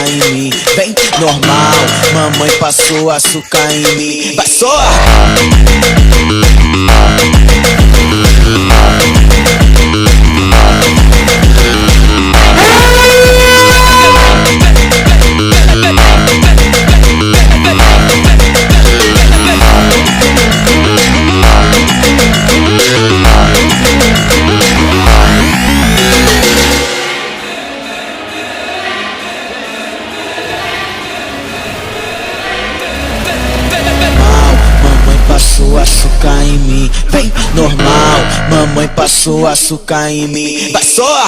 em mim. Vem, normal, mamãe passou açúcar em mim. Vai só! Passou açúcar em mim, vem normal, mamãe passou açúcar em mim. Vai só!